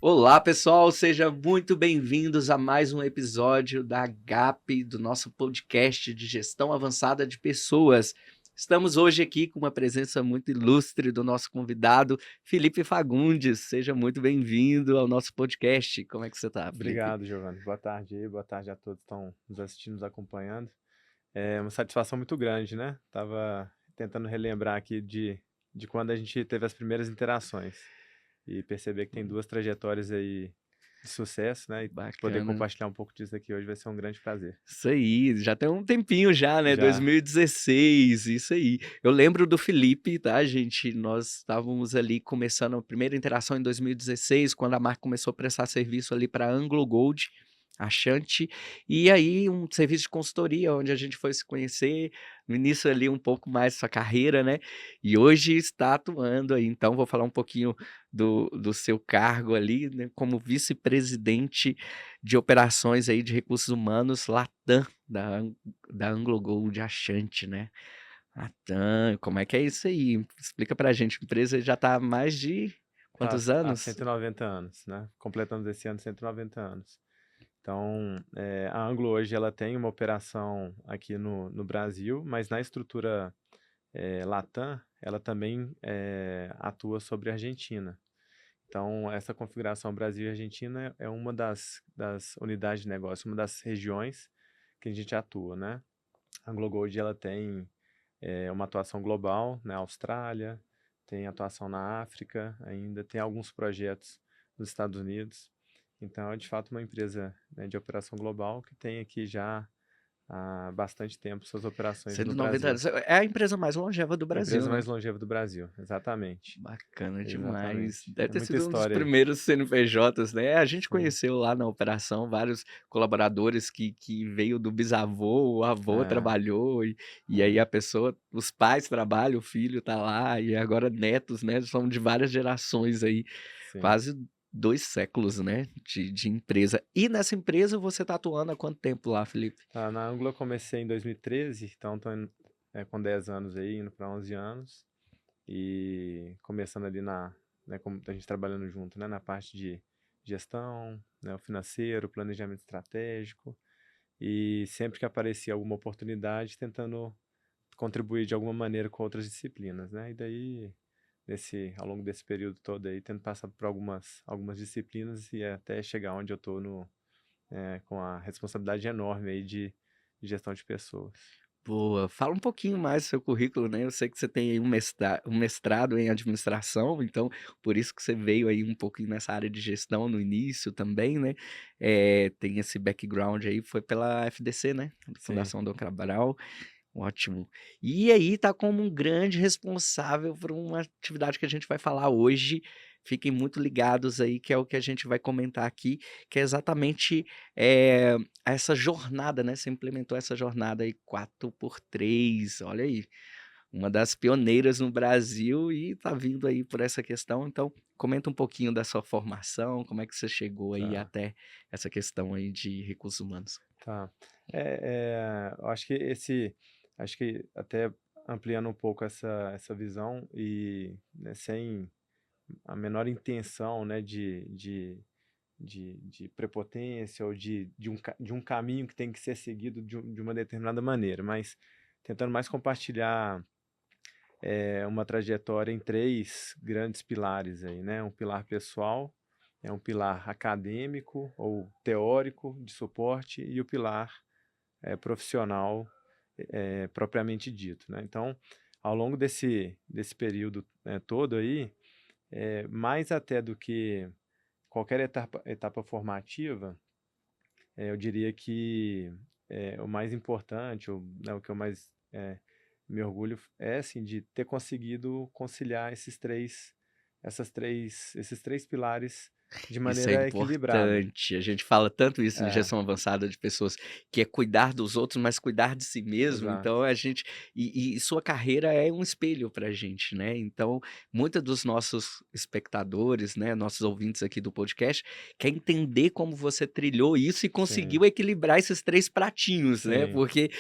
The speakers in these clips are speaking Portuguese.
Olá, pessoal, sejam muito bem-vindos a mais um episódio da GAP, do nosso podcast de gestão avançada de pessoas. Estamos hoje aqui com uma presença muito ilustre do nosso convidado, Felipe Fagundes. Seja muito bem-vindo ao nosso podcast. Como é que você está, Felipe? Obrigado, Giovanni. Boa tarde aí, boa tarde a todos que estão nos assistindo, nos acompanhando. É uma satisfação muito grande, né? Tava tentando relembrar aqui de quando a gente teve as primeiras interações e perceber que tem duas trajetórias aí de sucesso, né? E poder Bacana. compartilhar um pouco disso aqui hoje vai ser um grande prazer. Isso aí, já tem um tempinho já, né? Já. 2016, isso aí. Eu lembro do Felipe, tá, gente? Nós estávamos ali começando a primeira interação em 2016, quando a marca começou a prestar serviço ali para Anglo Gold, a Shanti, e aí um serviço de consultoria, onde a gente foi se conhecer, no início ali um pouco mais sua carreira, né? E hoje está atuando aí. Então, vou falar um pouquinho do seu cargo ali, né, como vice-presidente de operações aí de recursos humanos, Latam, da Anglo Gold Ashanti, né? Latam, como é que é isso aí? Explica pra gente, a empresa já tá há mais de Tá quantos há anos? 190 anos, né? Completamos esse ano 190 anos. Então, a Anglo hoje ela tem uma operação aqui no Brasil, mas na estrutura Latam, ela também atua sobre a Argentina. Então, essa configuração Brasil e Argentina é uma das unidades de negócio, uma das regiões que a gente atua, né? A Anglo Gold ela tem uma atuação global na Austrália, tem atuação na África ainda, tem alguns projetos nos Estados Unidos. Então, é de fato uma empresa, né, de operação global que tem aqui já há bastante tempo suas operações no 190 Brasil. anos. É a empresa mais longeva do A Brasil, empresa né? mais longeva do Brasil, exatamente. Bacana demais. Exatamente. Deve É ter muita sido um dos história aí. primeiros CNPJs, né? A gente Sim. conheceu lá na operação vários colaboradores que veio do bisavô, o avô É, trabalhou, e aí a é, pessoa, os pais trabalham, o filho tá lá, e agora netos, né? São de várias gerações aí, sim. quase 2 séculos, né? De empresa. E nessa empresa você tá atuando há quanto tempo lá, Felipe? Tá, na Anglo eu comecei em 2013, então estou com 10 anos aí, indo para 11 anos. E começando ali né, como a gente trabalhando junto, né, na parte de gestão, né, o financeiro, planejamento estratégico. E sempre que aparecia alguma oportunidade, tentando contribuir de alguma maneira com outras disciplinas, né? E daí, ao longo desse período todo aí, tendo passado por algumas disciplinas e até chegar onde eu estou com a responsabilidade enorme aí de gestão de pessoas. Boa. Fala um pouquinho mais do seu currículo, né? Eu sei que você tem aí um mestrado em administração, então por isso que você veio aí um pouquinho nessa área de gestão no início também, né? Tem esse background aí, foi pela FDC, né? Sim, Fundação Dom Cabral. Ótimo. E aí tá como um grande responsável por uma atividade que a gente vai falar hoje. Fiquem muito ligados aí, que é o que a gente vai comentar aqui, que é exatamente essa jornada, né? Você implementou essa jornada aí 4x3, olha aí, uma das pioneiras no Brasil e tá vindo aí por essa questão. Então, comenta um pouquinho da sua formação, como é que você chegou aí tá. até essa questão aí de recursos humanos. Tá. Eu acho que até ampliando um pouco essa visão e, né, sem a menor intenção, né, de prepotência ou de um caminho que tem que ser seguido de uma determinada maneira, mas tentando mais compartilhar uma trajetória em três grandes pilares aí, né? Um pilar pessoal, um pilar acadêmico ou teórico de suporte e o pilar profissional propriamente dito, né? Então, ao longo desse período todo aí, mais até do que qualquer etapa formativa, eu diria que o mais importante, ou, né, o que eu mais me orgulho é assim, de ter conseguido conciliar esses três pilares de Isso é maneira equilibrada. importante. A gente fala tanto isso em É, gestão avançada de pessoas, que é cuidar dos outros, mas cuidar de si mesmo. exato. Então a gente e sua carreira é um espelho pra gente, né. Então, muitos dos nossos espectadores, né, nossos ouvintes aqui do podcast, quer entender como você trilhou isso e Sim, conseguiu equilibrar esses 3 pratinhos, né, sim, porque,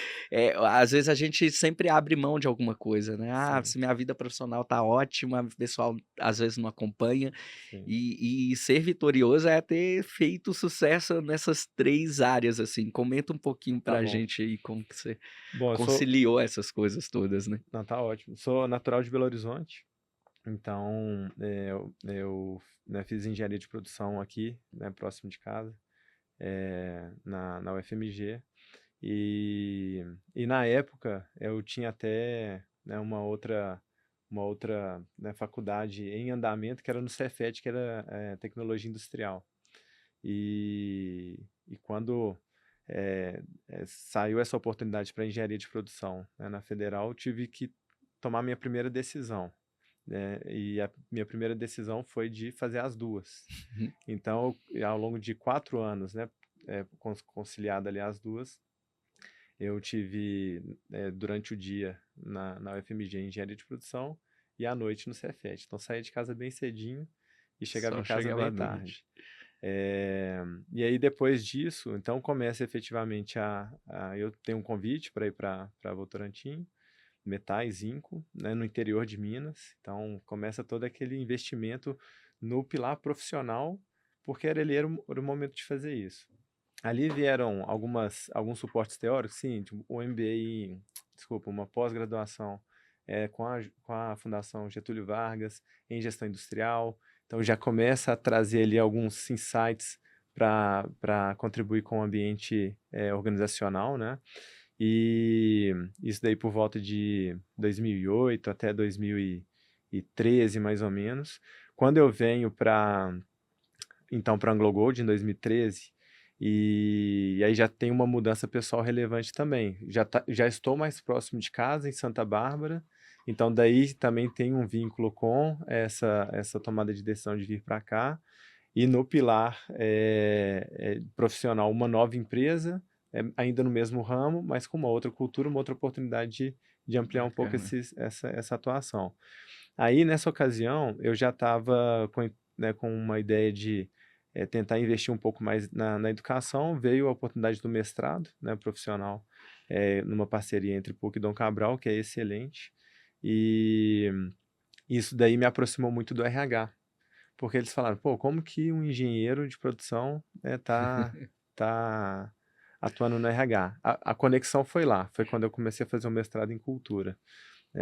às vezes a gente sempre abre mão de alguma coisa, né. "Ah, sim, se minha vida profissional tá ótima, o pessoal às vezes não acompanha", sim. e ser ser vitorioso é ter feito sucesso nessas 3 áreas, assim. Comenta um pouquinho Tá pra bom. gente aí como que você Bom, eu sou conciliou essas coisas todas, né. não, tá ótimo. Sou natural de Belo Horizonte, então, eu, né, fiz engenharia de produção aqui, né, próximo de casa, na UFMG. E na época eu tinha até, né, uma outra, né, faculdade em andamento que era no Cefet, que era, tecnologia industrial. E quando, saiu essa oportunidade para engenharia de produção, né, na federal, eu tive que tomar minha primeira decisão, né, e a minha primeira decisão foi de fazer as 2. Então, ao longo de 4 anos, né, conciliado ali as 2, eu tive, durante o dia na UFMG Engenharia de Produção e à noite no Cefet. Então saía de casa bem cedinho e chegava Só em casa chegava bem à noite. tarde. E aí depois disso, então começa efetivamente eu tenho um convite para ir para Votorantim, metais, zinco, né, no interior de Minas. Então começa todo aquele investimento no pilar profissional, porque era o momento de fazer isso. Ali vieram alguns suportes teóricos, sim, tipo, o MBA, desculpa, uma pós-graduação com a Fundação Getúlio Vargas em gestão industrial. Então já começa a trazer ali alguns insights para contribuir com o ambiente organizacional, né? E isso daí por volta de 2008 até 2013, mais ou menos. Quando eu venho para Anglo Gold em 2013, e aí já tem uma mudança pessoal relevante também. Já estou mais próximo de casa, em Santa Bárbara, então daí também tem um vínculo com essa tomada de decisão de vir para cá. E no pilar profissional, uma nova empresa, ainda no mesmo ramo, mas com uma outra cultura, uma outra oportunidade de ampliar um pouco Bacana. essa atuação. Aí, nessa ocasião, eu já estava com uma ideia de tentar investir um pouco mais na educação. Veio a oportunidade do mestrado, né, profissional, numa parceria entre PUC e Dom Cabral, que é excelente. E isso daí me aproximou muito do RH, porque eles falaram, pô, como que um engenheiro de produção tá atuando no RH? A conexão foi lá, foi quando eu comecei a fazer um mestrado em cultura,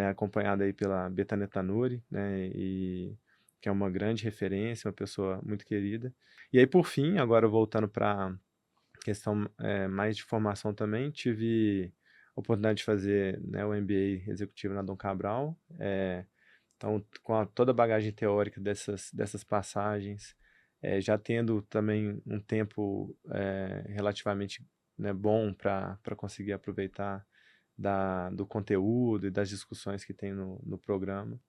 acompanhado aí pela Betânia Tanuri, né, que é uma grande referência, uma pessoa muito querida. E aí, por fim, agora voltando para questão mais de formação também, tive a oportunidade de fazer, né, o MBA executivo na Dom Cabral, então com toda a bagagem teórica dessas passagens, já tendo também um tempo relativamente, né, bom para conseguir aproveitar do conteúdo e das discussões que tem no programa.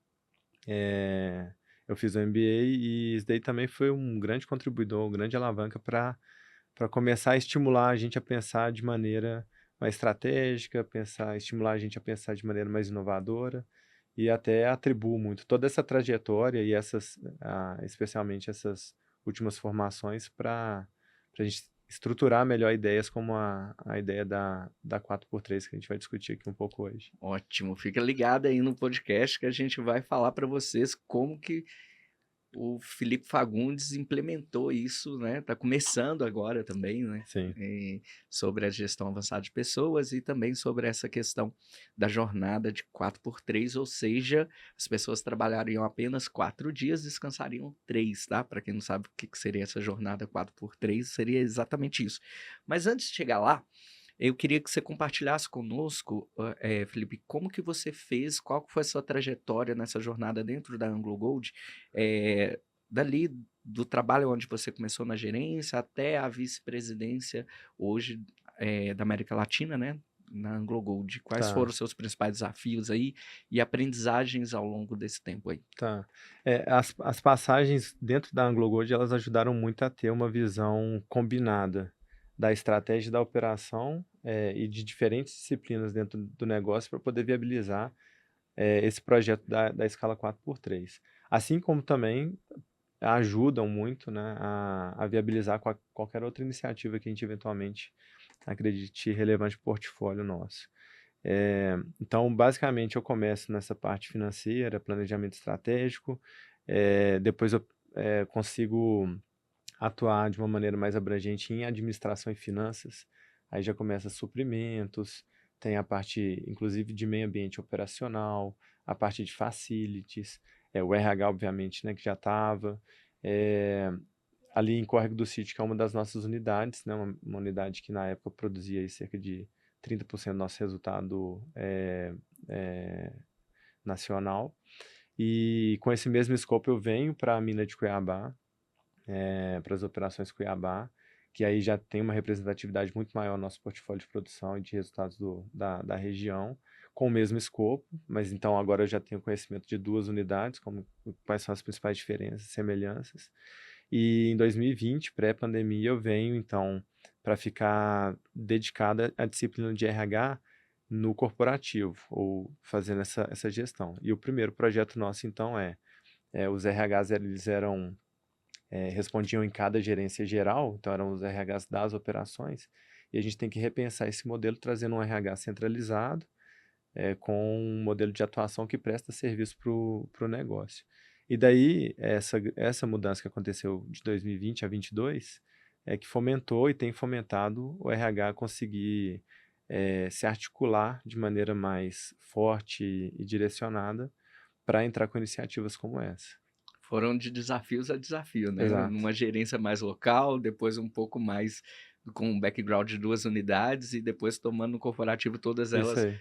Eu fiz o MBA e isso daí também foi um grande contribuidor, uma grande alavanca para começar a estimular a gente a pensar de maneira mais estratégica, estimular a gente a pensar de maneira mais inovadora, e até atribuo muito toda essa trajetória e especialmente essas últimas formações para a gente estruturar melhor ideias como a ideia da 4x3 que a gente vai discutir aqui um pouco hoje. Ótimo, fica ligado aí no podcast que a gente vai falar para vocês como que o Felipe Fagundes implementou isso, né? Está começando agora também, né? Sim. Sobre a gestão avançada de pessoas e também sobre essa questão da jornada de 4x3, ou seja, as pessoas trabalhariam apenas 4 dias, descansariam 3, tá? Para quem não sabe o que seria essa jornada 4x3, seria exatamente isso. Mas antes de chegar lá, eu queria que você compartilhasse conosco, Felipe, como que você fez, qual que foi a sua trajetória nessa jornada dentro da Anglo Gold, dali do trabalho onde você começou na gerência até a vice-presidência hoje da América Latina, né? Na Anglo Gold. Quais foram Tá. os seus principais desafios aí e aprendizagens ao longo desse tempo aí? Tá. As passagens dentro da Anglo Gold, elas ajudaram muito a ter uma visão combinada da estratégia da operação, e de diferentes disciplinas dentro do negócio para poder viabilizar esse projeto da escala 4x3. Assim como também ajudam muito, né, a viabilizar qualquer outra iniciativa que a gente eventualmente acredite relevante para o portfólio nosso. Então, basicamente, eu começo nessa parte financeira, planejamento estratégico, depois eu consigo atuar de uma maneira mais abrangente em administração e finanças. Aí já começa suprimentos, tem a parte, inclusive, de meio ambiente operacional, a parte de facilities, o RH, obviamente, né, que já estava. Ali em Córrego do Sítio, que é uma das nossas unidades, né, uma unidade que na época produzia aí cerca de 30% do nosso resultado nacional. E com esse mesmo escopo eu venho para a mina de Cuiabá, para as operações Cuiabá, que aí já tem uma representatividade muito maior no nosso portfólio de produção e de resultados da região, com o mesmo escopo, mas então agora eu já tenho conhecimento de duas unidades, quais são as principais diferenças e semelhanças. E em 2020, pré-pandemia, eu venho então para ficar dedicada à disciplina de RH no corporativo, ou fazendo essa gestão. E o primeiro projeto nosso, então, os RHs eles respondiam em cada gerência geral, então eram os RHs das operações, e a gente tem que repensar esse modelo trazendo um RH centralizado, com um modelo de atuação que presta serviço para o negócio. E daí, essa mudança que aconteceu de 2020 a 2022, é que fomentou e tem fomentado o RH conseguir se articular de maneira mais forte e direcionada para entrar com iniciativas como essa. Foram de desafios a desafio, né? Exato. Numa gerência mais local, depois um pouco mais com um background de 2 unidades e depois tomando no corporativo todas Isso elas aí.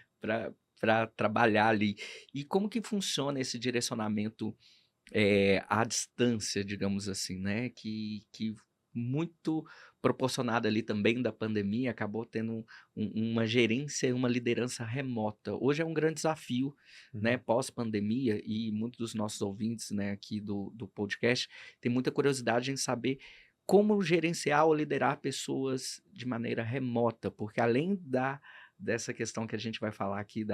para trabalhar ali. E como que funciona esse direcionamento, à distância, digamos assim, né, que muito proporcionada ali também da pandemia, acabou tendo uma gerência e uma liderança remota. Hoje é um grande desafio, né, Uhum. pós-pandemia, e muitos dos nossos ouvintes, né, aqui do podcast, têm muita curiosidade em saber como gerenciar ou liderar pessoas de maneira remota, porque além dessa questão que a gente vai falar aqui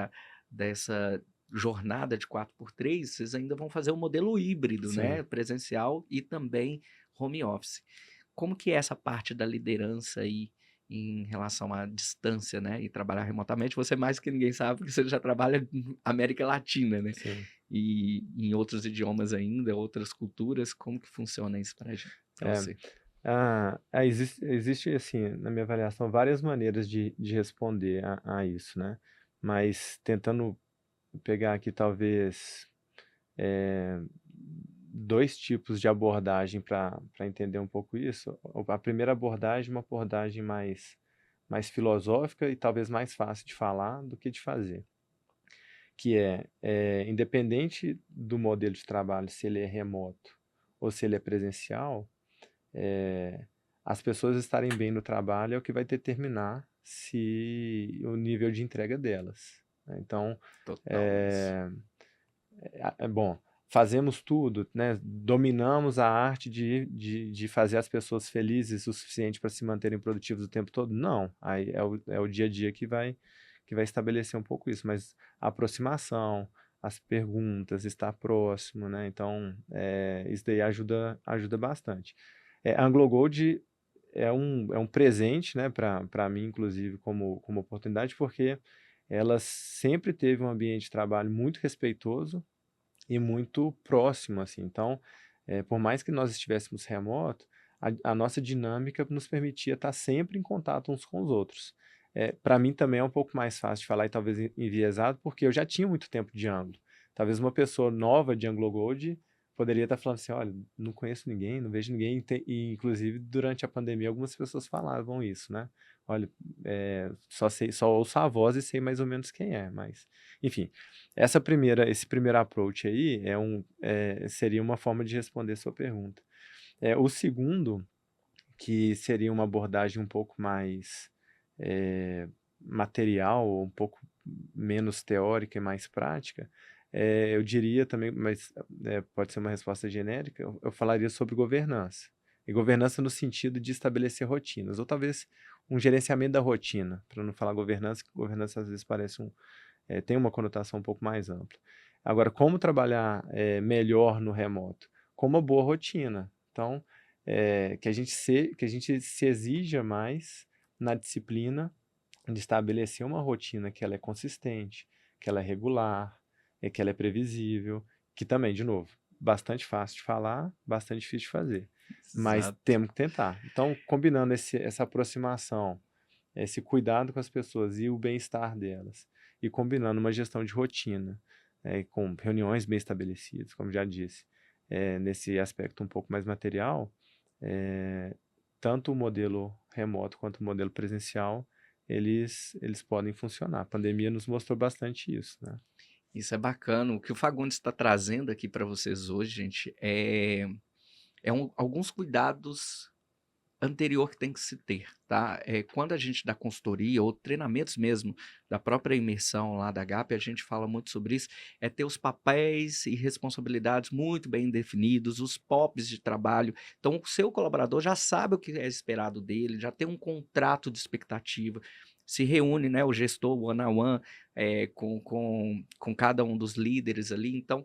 dessa jornada de 4x3, vocês ainda vão fazer o modelo híbrido, né, Sim. presencial e também home office. Como que é essa parte da liderança aí em relação à distância, né, e trabalhar remotamente? Você mais que ninguém sabe, porque você já trabalha em América Latina, né, Sim. e em outros idiomas ainda, outras culturas, como que funciona isso para É, você? existe, assim, na minha avaliação, várias maneiras de responder a isso, né? Mas tentando pegar aqui, talvez, eh, dois tipos de abordagem para entender um pouco isso. A primeira abordagem é uma abordagem mais filosófica e talvez mais fácil de falar do que de fazer, que independente do modelo de trabalho, se ele é remoto ou se ele é presencial, eh, as pessoas estarem bem no trabalho é o que vai determinar se o nível de entrega delas, né. Então, Totalmente. eh, bom, fazemos tudo, né, dominamos a arte de fazer as pessoas felizes o suficiente para se manterem produtivos o tempo todo? Não, aí é o dia a dia que vai estabelecer um pouco isso, mas a aproximação, as perguntas, estar próximo, né, então, isso daí ajuda bastante. A Anglo Gold é um presente, né, para mim, inclusive, como oportunidade, porque ela sempre teve um ambiente de trabalho muito respeitoso e muito próximo, assim. Então, por mais que nós estivéssemos remoto, a nossa dinâmica nos permitia estar sempre em contato uns com os outros. Para mim também é um pouco mais fácil de falar e talvez enviesado, porque eu já tinha muito tempo de Anglo. Talvez uma pessoa nova de Anglo Gold poderia estar falando assim, olha, não conheço ninguém, não vejo ninguém, e inclusive durante a pandemia algumas pessoas falavam isso, né? Olha, só ouço a voz e sei mais ou menos quem é, mas enfim. Esse primeiro approach aí seria uma forma de responder sua pergunta. O segundo, que seria uma abordagem um pouco mais material, ou um pouco menos teórica e mais prática, eu diria também, mas pode ser uma resposta genérica, eu falaria sobre governança. E governança no sentido de estabelecer rotinas, ou talvez um gerenciamento da rotina, para não falar governança, que governança às vezes tem uma conotação um pouco mais ampla. Agora, como trabalhar melhor no remoto? Com uma boa rotina. Então, que a gente se exija mais na disciplina de estabelecer uma rotina que ela é consistente, que ela é regular, que ela é previsível, que também, de novo, bastante fácil de falar, bastante difícil de fazer, mas Exato. temos que tentar. Então, combinando essa aproximação, esse cuidado com as pessoas e o bem-estar delas, e combinando uma gestão de rotina, com reuniões bem estabelecidas, como já disse, nesse aspecto um pouco mais material, eh, tanto o modelo remoto quanto o modelo presencial, eles podem funcionar. A pandemia nos mostrou bastante isso, né? Isso é bacana. O que o Fagundes está trazendo aqui para vocês hoje, gente, alguns cuidados anterior que tem que se ter, tá? Quando a gente dá consultoria ou treinamentos mesmo da própria imersão lá da GAP, a gente fala muito sobre isso, é ter os papéis e responsabilidades muito bem definidos, os POPs de trabalho. Então, o seu colaborador já sabe o que é esperado dele, já tem um contrato de expectativa, se reúne, né, o gestor one-on-one com cada um dos líderes ali. Então,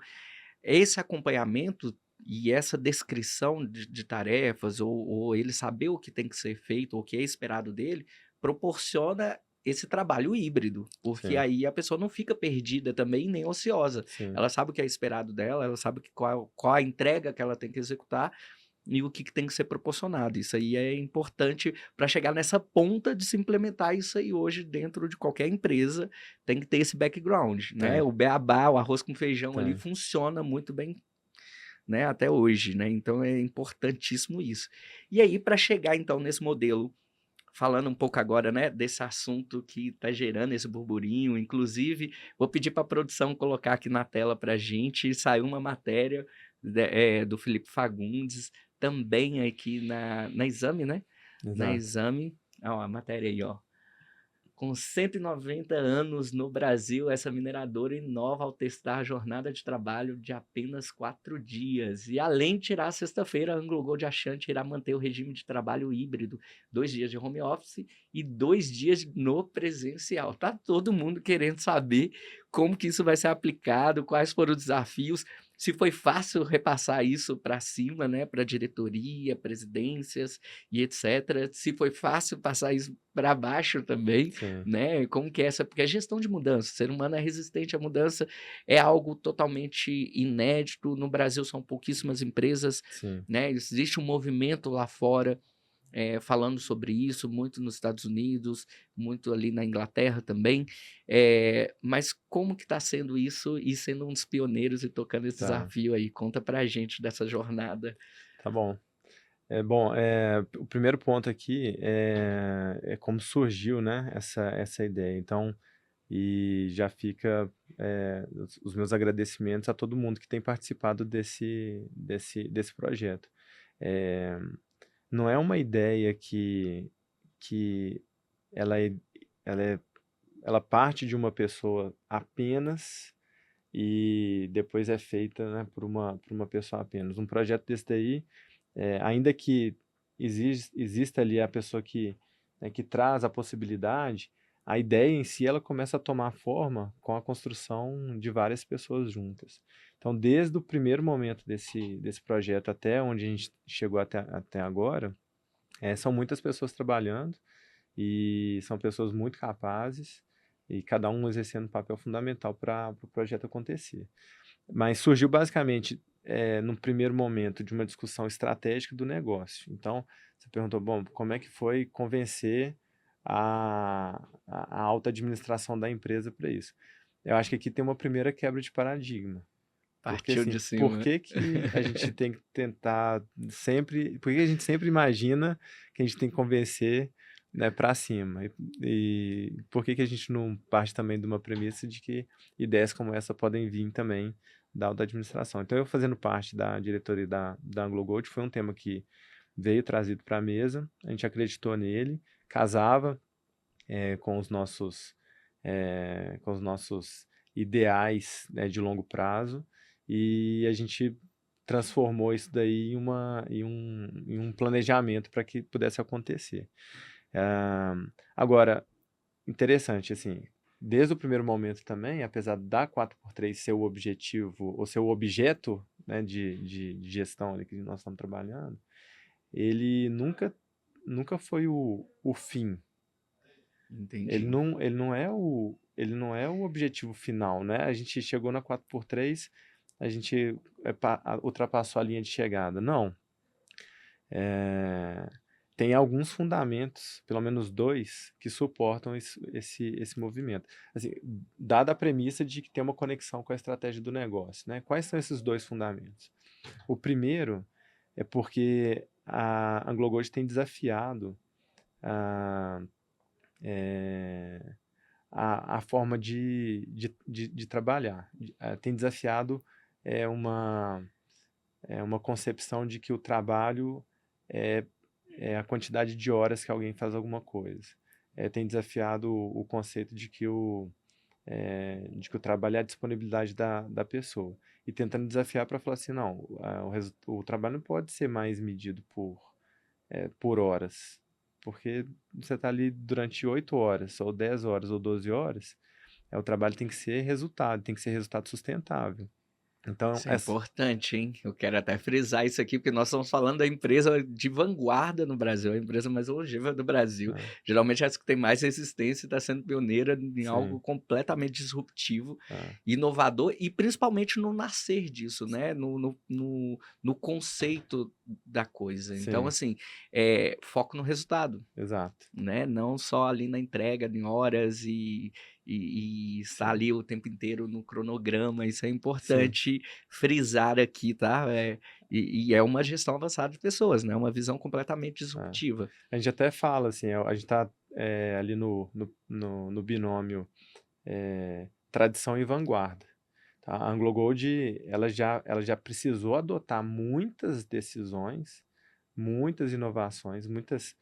esse acompanhamento e essa descrição de tarefas ou ele saber o que tem que ser feito ou o que é esperado dele, proporciona esse trabalho híbrido, porque Sim, aí a pessoa não fica perdida também nem ociosa. sim, Ela sabe o que é esperado dela, ela sabe qual a entrega que ela tem que executar e o que tem que ser proporcionado. Isso aí é importante para chegar nessa ponta de se implementar isso aí hoje dentro de qualquer empresa, tem que ter esse background, né? tem, O beabá, o arroz com feijão ali tem. funciona muito bem, né, até hoje, né? Então é importantíssimo isso. E aí para chegar então nesse modelo, falando um pouco agora, né, desse assunto que está gerando esse burburinho, inclusive vou pedir para a produção colocar aqui na tela para a gente, saiu uma matéria do Felipe Fagundes, também aqui na Exame, né? Na Exato. Exame, ó, a matéria aí, ó. Com 190 anos no Brasil, essa mineradora inova ao testar a jornada de trabalho de apenas 4 dias. E além de tirar a sexta-feira, a AngloGold Ashanti irá manter o regime de trabalho híbrido, 2 dias de home office e 2 dias no presencial. Tá todo mundo querendo saber como que isso vai ser aplicado, quais foram os desafios, se foi fácil repassar isso para cima, né, para diretoria, presidências e etc. Se foi fácil passar isso para baixo também, Sim, né? Como que é essa? Porque é gestão de mudança, o ser humano é resistente à mudança, é algo totalmente inédito. No Brasil são pouquíssimas empresas, sim. né? Existe um movimento lá fora falando sobre isso, muito nos Estados Unidos, muito ali na Inglaterra também. Mas como que está sendo isso e sendo um dos pioneiros e tocando esse Tá, desafio aí? Conta pra gente dessa jornada. tá bom. Bom, o primeiro ponto aqui é como surgiu, né, essa ideia. Então, e já fica os meus agradecimentos a todo mundo que tem participado desse projeto. Eh, não é uma ideia que ela é, ela é, ela parte de uma pessoa apenas e depois é feita, né, por uma pessoa apenas. Um projeto desse daí, ainda que exista ali a pessoa que traz a possibilidade, a ideia em si ela começa a tomar forma com a construção de várias pessoas juntas. Então, desde o primeiro momento desse projeto até onde a gente chegou até agora, são muitas pessoas trabalhando e são pessoas muito capazes e cada um exercendo um papel fundamental para o projeto acontecer. Mas surgiu basicamente, num primeiro momento, de uma discussão estratégica do negócio. Então, você perguntou, bom, como é que foi convencer a alta administração da empresa para isso? Eu acho que aqui tem uma primeira quebra de paradigma. Porque Partiu assim, de por cima. que que a gente tem que tentar sempre, por que a gente sempre imagina que a gente tem que convencer, né, para cima? E por que que a gente não parte também de uma premissa de que ideias como essa podem vir também da alta administração? Então, eu fazendo parte da diretoria da AngloGold, foi um tema que veio trazido para a mesa, a gente acreditou nele, casava com os nossos ideais, né, de longo prazo, e a gente transformou isso daí em um planejamento para que pudesse acontecer. Ah, agora, interessante, assim, desde o primeiro momento também, apesar da 4x3 ser o objetivo, ou ser o objeto, né, de gestão ali que nós estamos trabalhando, ele nunca foi o fim. Ele Entendi. não, ele não é o objetivo final, né? A gente chegou na 4x3 a gente ultrapassou a linha de chegada. Não. É, tem alguns fundamentos, pelo menos dois, que suportam esse movimento. Assim, dada a premissa de que tem uma conexão com a estratégia do negócio, né? Quais são esses dois fundamentos? O primeiro é porque a AngloGold tem desafiado a, a forma de trabalhar. Tem desafiado é, uma, uma concepção de que o trabalho é, é a quantidade de horas que alguém faz alguma coisa. Tem desafiado o conceito de que o trabalho é a disponibilidade da pessoa. E tentando desafiar para falar assim, não, o trabalho não pode ser mais medido por horas. Porque você está ali durante 8 horas, ou 10 horas, ou 12 horas, o trabalho tem que ser resultado sustentável. Então, Isso é importante, hein? Eu quero até frisar isso aqui, porque nós estamos falando da empresa de vanguarda no Brasil, a empresa mais longeva do Brasil. Geralmente essa que tem mais resistência está sendo pioneira em algo sim, completamente disruptivo, ah, inovador e principalmente no nascer disso, né? No conceito da coisa. Então, sim, assim, foco no resultado, exato, né? Não só ali na entrega, em horas e estar sim, ali o tempo inteiro no cronograma. Isso é sim. importante frisar aqui, tá? E é uma gestão avançada de pessoas, né? Uma visão completamente Ah. disruptiva. A gente até fala assim, a gente está ali no binômio tradição e vanguarda. Tá? A AngloGold ela já precisou adotar muitas decisões, muitas inovações, muitas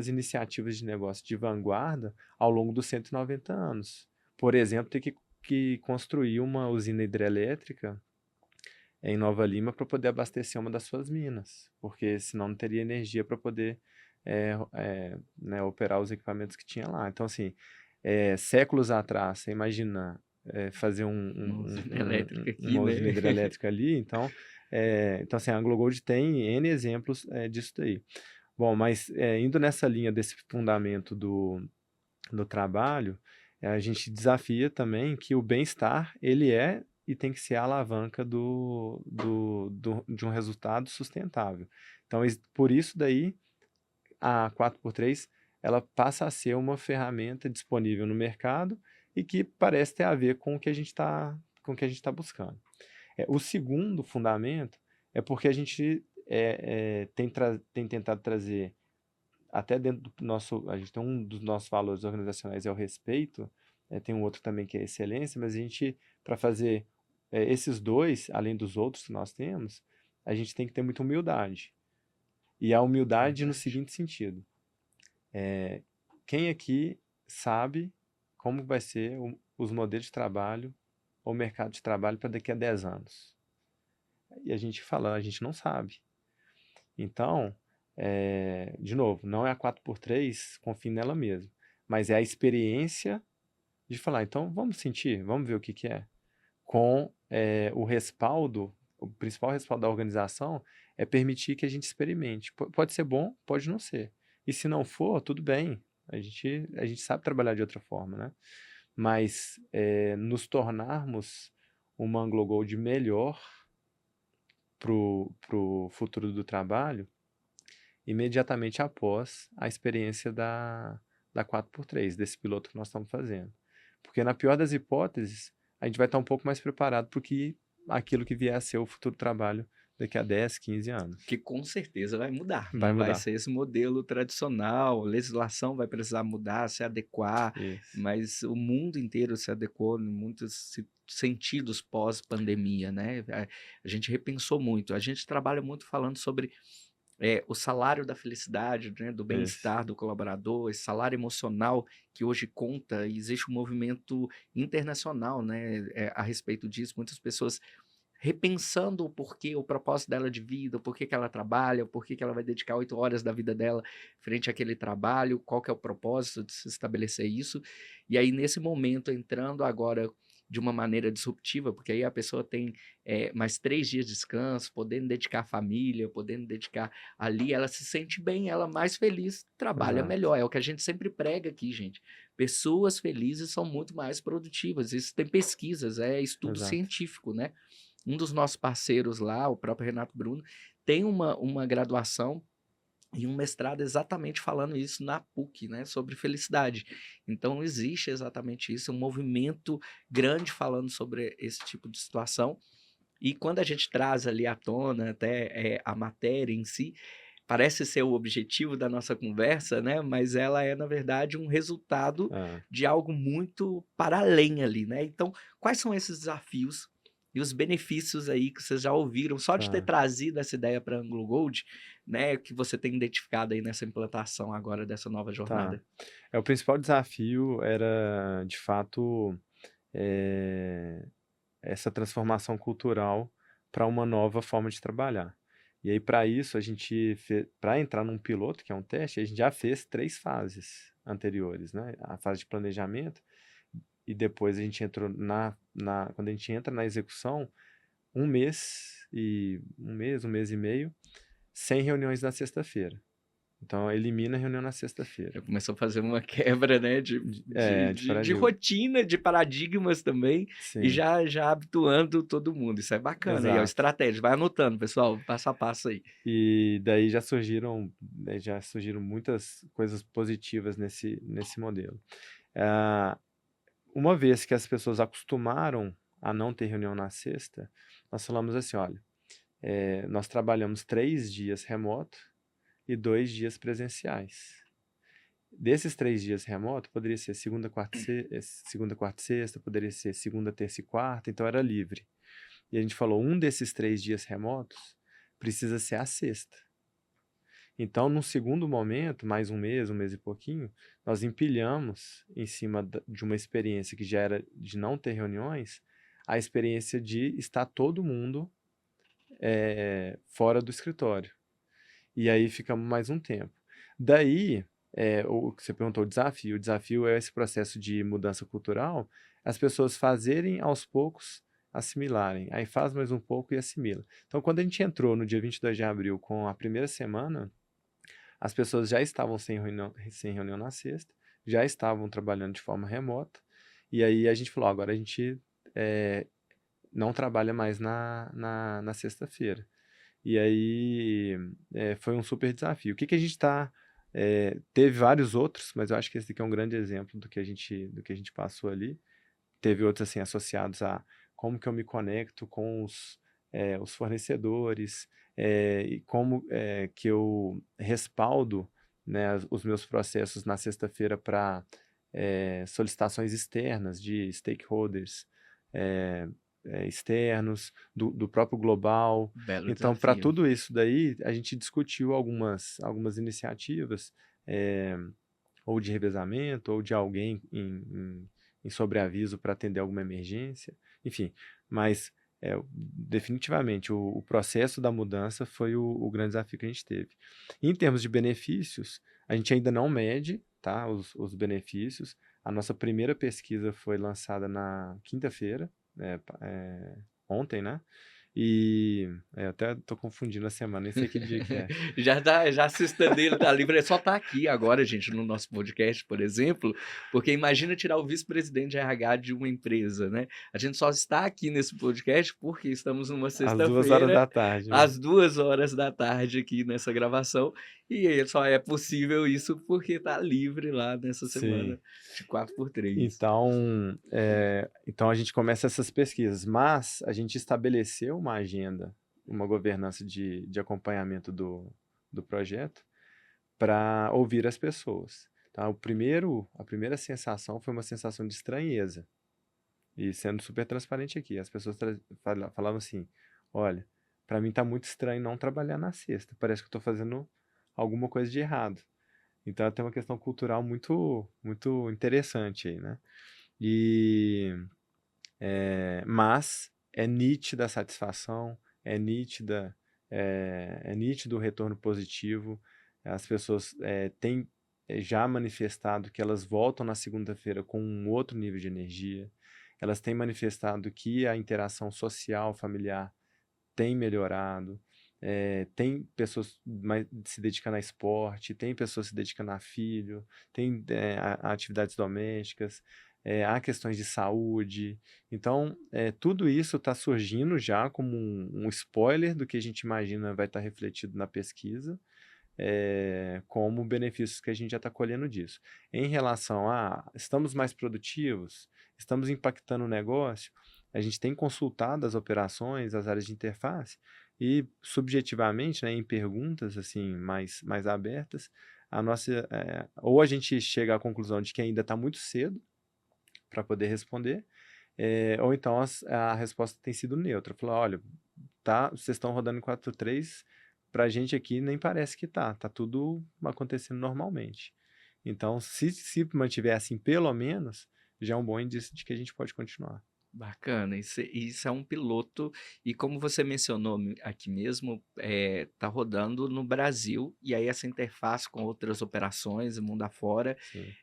iniciativas de negócio de vanguarda ao longo dos 190 anos. Por exemplo, ter que construir uma usina hidrelétrica em Nova Lima para poder abastecer uma das suas minas, porque senão não teria energia para poder né, operar os equipamentos que tinha lá. Então, assim, séculos atrás, você imagina fazer Uma usina elétrica aqui, uma né? usina hidrelétrica ali, então assim, a AngloGold tem N exemplos disso daí. Bom, mas indo nessa linha desse fundamento do trabalho, a gente desafia também que o bem-estar, ele é e tem que ser a alavanca de um resultado sustentável. Então, por isso daí, a 4x3 ela passa a ser uma ferramenta disponível no mercado e que parece ter a ver com o que a gente está buscando. O segundo fundamento é porque a gente tem tentado trazer até dentro do nosso, a gente tem um dos nossos valores organizacionais é o respeito, tem um outro também que é a excelência, mas a gente, para fazer esses dois, além dos outros que nós temos, a gente tem que ter muita humildade. E a humildade no Verdade. seguinte sentido, quem aqui sabe como vai ser os modelos de trabalho ou o mercado de trabalho para daqui a 10 anos? E a gente fala, a gente não sabe. Então, de novo, não é a 4x3, confie nela mesmo, mas é a experiência de falar, então vamos sentir, vamos ver o que que é. Com o respaldo, o principal respaldo da organização é permitir que a gente experimente. Pode ser bom, pode não ser. E se não for, tudo bem. A gente sabe trabalhar de outra forma, né? Mas nos tornarmos uma AngloGold melhor pro futuro do trabalho, imediatamente após a experiência da 4x3, desse piloto que nós estamos fazendo. Porque na pior das hipóteses, a gente vai estar um pouco mais preparado para aquilo que vier a ser o futuro trabalho daqui a 10, 15 anos. Que com certeza vai mudar. Vai Não vai mudar. ser esse modelo tradicional, a legislação vai precisar mudar, se adequar, Isso. mas o mundo inteiro se adequou em muitos sentidos pós-pandemia, né? A gente repensou muito. A gente trabalha muito falando sobre o salário da felicidade, né, do Isso. bem-estar do colaborador, esse salário emocional que hoje conta. E existe um movimento internacional, né, a respeito disso. Muitas pessoas repensando o porquê, o propósito dela de vida, o porquê que ela trabalha, o porquê que ela vai dedicar 8 horas da vida dela frente àquele trabalho, qual que é o propósito de se estabelecer isso. E aí, nesse momento, entrando agora de uma maneira disruptiva, porque aí a pessoa tem mais 3 dias de descanso, podendo dedicar à família, podendo dedicar ali, ela se sente bem, ela mais feliz, trabalha Exato. melhor. É o que a gente sempre prega aqui, gente. Pessoas felizes são muito mais produtivas. Isso tem pesquisas, é estudo Exato. científico, né? Um dos nossos parceiros lá, o próprio Renato Bruno, tem uma graduação e um mestrado exatamente falando isso na PUC, né, sobre felicidade. Então existe exatamente isso, um movimento grande falando sobre esse tipo de situação. E quando a gente traz ali à tona até a matéria em si, parece ser o objetivo da nossa conversa, né? Mas ela é, na verdade, um resultado Ah, de algo muito para além ali, né? Então, quais são esses desafios e os benefícios aí que vocês já ouviram só de ter tá, trazido essa ideia para Anglo Gold, né? Que você tem identificado aí nessa implantação agora dessa nova tá. jornada? O principal desafio era, de fato, eh, essa transformação cultural para uma nova forma de trabalhar. E aí, para isso, a gente para entrar num piloto, que é um teste, a gente já fez 3 fases anteriores, né? A fase de planejamento, e depois a gente entrou quando a gente entra na execução, um mês e meio, sem reuniões na sexta-feira. Então, elimina a reunião na sexta-feira. Já começou a fazer uma quebra, né, De de paradigma. rotina, de paradigmas também, e Sim, já habituando todo mundo. Isso é bacana, e é uma exato. estratégia. Vai anotando, pessoal, passo a passo aí. E daí já surgiram muitas coisas positivas nesse modelo. Ah, uma vez que as pessoas acostumaram a não ter reunião na sexta, nós falamos assim, olha, nós trabalhamos 3 dias remoto e 2 dias presenciais. Desses 3 dias remoto, poderia ser segunda, quarta e sexta, poderia ser segunda, terça e quarta, então era livre. E a gente falou, um desses 3 dias remotos precisa ser a sexta. Então, num segundo momento, mais um mês e pouquinho, nós empilhamos em cima de uma experiência que já era de não ter reuniões, a experiência de estar todo mundo fora do escritório. E aí ficamos mais um tempo. Daí, o que você perguntou, o desafio é esse processo de mudança cultural, as pessoas fazerem aos poucos, assimilarem. Aí faz mais um pouco e assimila. Então, quando a gente entrou no dia 22 de abril com a primeira semana, as pessoas já estavam sem reunião na sexta, já estavam trabalhando de forma remota, e aí a gente falou, agora a gente não trabalha mais na sexta-feira. E aí foi um super desafio. O que que a gente está. Teve vários outros, mas eu acho que esse aqui é um grande exemplo do que a gente passou ali. Teve outros assim associados a como que eu me conecto com os fornecedores, e como que eu respaldo, né, os meus processos na sexta-feira para solicitações externas de stakeholders eh, externos, do próprio global. Belo Então, para desafio. tudo isso daí, a gente discutiu algumas iniciativas, ou de revezamento, ou de alguém em sobreaviso para atender alguma emergência, enfim. Mas, definitivamente, o processo da mudança foi o grande desafio que a gente teve. Em termos de benefícios, a gente ainda não mede, tá, os benefícios. A nossa primeira pesquisa foi lançada na quinta-feira, ontem, né? E até tô confundindo a semana, nem sei que dia que é. Já a cesta dele tá livre, ele só tá aqui agora, gente, no nosso podcast, por exemplo, porque imagina tirar o vice-presidente de RH de uma empresa, né? A gente só está aqui nesse podcast porque estamos numa Às 2 horas sexta-feira, da tarde, né? às 2 horas da tarde aqui nessa gravação, e só é possível isso porque tá livre lá nessa Sim. semana de 4x3. Então a gente começa essas pesquisas, mas a gente estabeleceu uma agenda, uma governança de acompanhamento do projeto para ouvir as pessoas. Tá? A primeira sensação foi uma sensação de estranheza. E sendo super transparente aqui, as pessoas falavam assim: olha, para mim tá muito estranho não trabalhar na sexta, parece que eu estou fazendo alguma coisa de errado. Então tem uma questão cultural muito, muito interessante aí, né? E, mas é nítida a satisfação, é nítido o retorno positivo. As pessoas têm já manifestado que elas voltam na segunda-feira com um outro nível de energia. Elas têm manifestado que a interação social, familiar tem melhorado. Tem pessoas se dedicando a esporte, tem pessoas se dedicando a filho, tem a atividades domésticas. há questões de saúde. Então, tudo isso está surgindo já como um spoiler do que a gente imagina vai estar refletido na pesquisa, como benefícios que a gente já está colhendo disso. Em relação a estamos mais produtivos, estamos impactando o negócio, a gente tem consultado as operações, as áreas de interface, e subjetivamente, né, em perguntas assim mais abertas, ou a gente chega à conclusão de que ainda está muito cedo para poder responder, ou então a resposta tem sido neutra. Falou, olha, tá, vocês estão rodando em 4.3, para a gente aqui nem parece que tá tudo acontecendo normalmente. Então, se mantiver assim, pelo menos, já é um bom indício de que a gente pode continuar. Bacana, isso é um piloto, e como você mencionou aqui mesmo, tá rodando no Brasil, e aí essa interface com outras operações, mundo afora, Sim,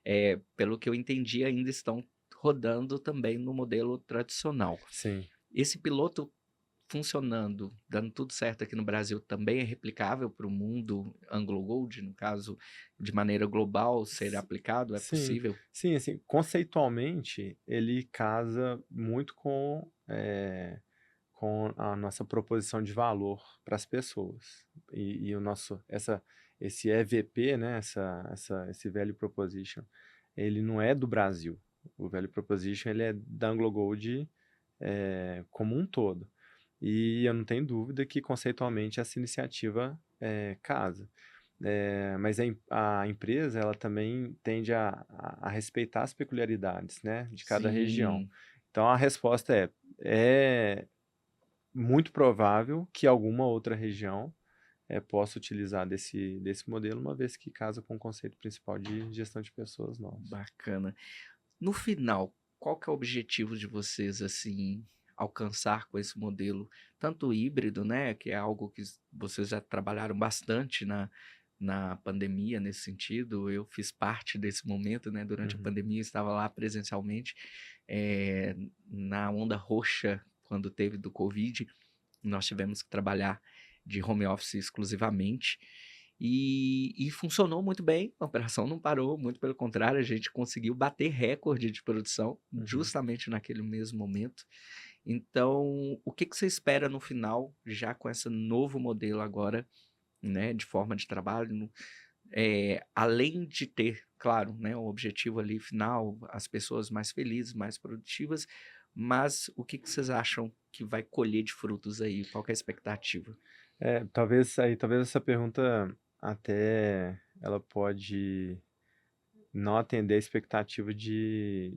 pelo que eu entendi, ainda estão rodando também no modelo tradicional. sim. Esse piloto funcionando, dando tudo certo aqui no Brasil, também é replicável para o mundo Anglo Gold, no caso, de maneira global, ser S- aplicado? É Sim, possível? sim, assim, conceitualmente, ele casa muito com a nossa proposição de valor para as pessoas. E esse EVP, né, esse Value Proposition, ele não é do Brasil. O Value Proposition ele é da Anglo Gold, como um todo. E eu não tenho dúvida que conceitualmente essa iniciativa casa. Mas a empresa ela também tende a respeitar as peculiaridades, né, de cada região. Sim. Então a resposta é muito provável que alguma outra região possa utilizar desse modelo, uma vez que casa com o conceito principal de gestão de pessoas nosso. Bacana. No final, qual que é o objetivo de vocês, assim, alcançar com esse modelo, tanto híbrido, né, que é algo que vocês já trabalharam bastante na pandemia nesse sentido. Eu fiz parte desse momento, né, durante a Uhum, pandemia, estava lá presencialmente, na onda roxa, quando teve do Covid, nós tivemos que trabalhar de home office exclusivamente. E funcionou muito bem, a operação não parou, muito pelo contrário, a gente conseguiu bater recorde de produção uhum. justamente naquele mesmo momento. Então, o que que você espera no final, já com esse novo modelo agora, né, de forma de trabalho, além de ter, claro, né, o objetivo ali final, as pessoas mais felizes, mais produtivas, mas o que que vocês acham que vai colher de frutos aí? Qual que é a expectativa? Talvez essa pergunta até ela pode não atender a expectativa de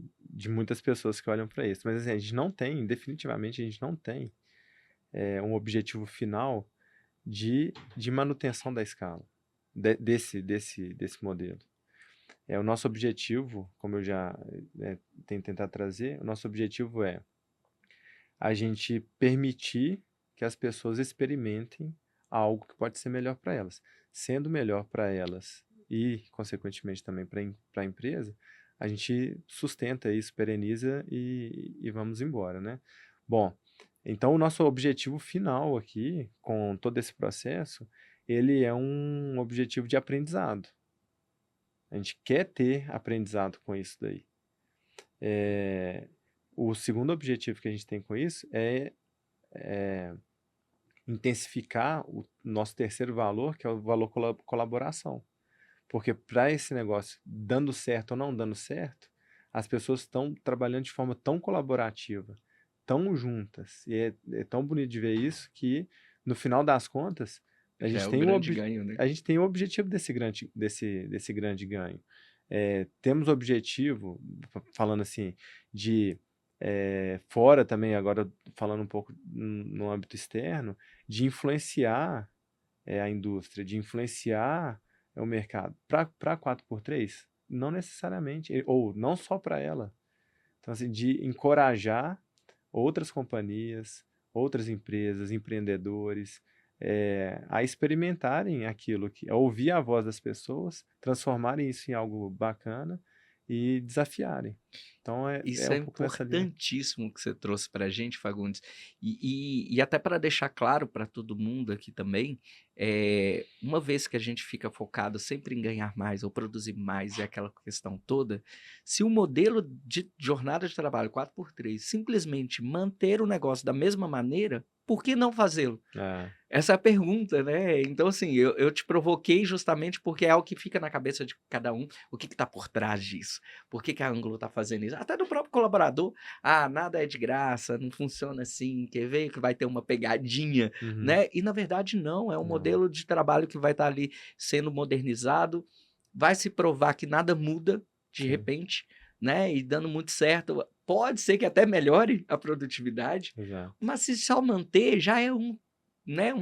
muitas pessoas que olham para isso. Mas assim, a gente não tem, definitivamente a gente não tem um objetivo final de manutenção da escala desse modelo. O nosso objetivo, como eu já tenho tentado trazer, o nosso objetivo é a gente permitir que as pessoas experimentem algo que pode ser melhor para elas. Sendo melhor para elas e, consequentemente, também para a empresa, a gente sustenta isso, pereniza e vamos embora, né? Bom, então o nosso objetivo final aqui, com todo esse processo, ele é um objetivo de aprendizado. A gente quer ter aprendizado com isso daí. O segundo objetivo que a gente tem com isso é intensificar o nosso terceiro valor, que é o valor colaboração. Porque para esse negócio dando certo ou não dando certo, as pessoas estão trabalhando de forma tão colaborativa, tão juntas, e é tão bonito de ver isso que, no final das contas, a Já é gente o tem grande ganho, né? a gente tem o objetivo desse grande ganho. Temos o objetivo, falando assim, de fora também, agora falando um pouco no âmbito externo, de influenciar a indústria, de influenciar o mercado. Para 4x3, não necessariamente, ou não só para ela. Então, assim, de encorajar outras companhias, outras empresas, empreendedores, a experimentarem aquilo, a ouvir a voz das pessoas, transformarem isso em algo bacana e desafiarem. Então é Isso é um pouco nessa linha. importantíssimo que você trouxe para a gente, Fagundes. E até para deixar claro para todo mundo aqui também, uma vez que a gente fica focado sempre em ganhar mais ou produzir mais e aquela questão toda, se o modelo de jornada de trabalho 4x3 simplesmente manter o negócio da mesma maneira, por que não fazê-lo? É, Essa é a pergunta, né. Então, assim, eu te provoquei justamente porque é algo que fica na cabeça de cada um, o que está por trás disso? Por que que a Ângulo está fazendo isso? Até do próprio colaborador: "Ah, nada é de graça, não funciona assim, quer ver que vai ter uma pegadinha", uhum, né. E na verdade não, é um não, modelo de trabalho que vai estar ali sendo modernizado, vai se provar que nada muda de sim, repente, né, e dando muito certo. Pode ser que até melhore a produtividade, exato. mas se só manter já é um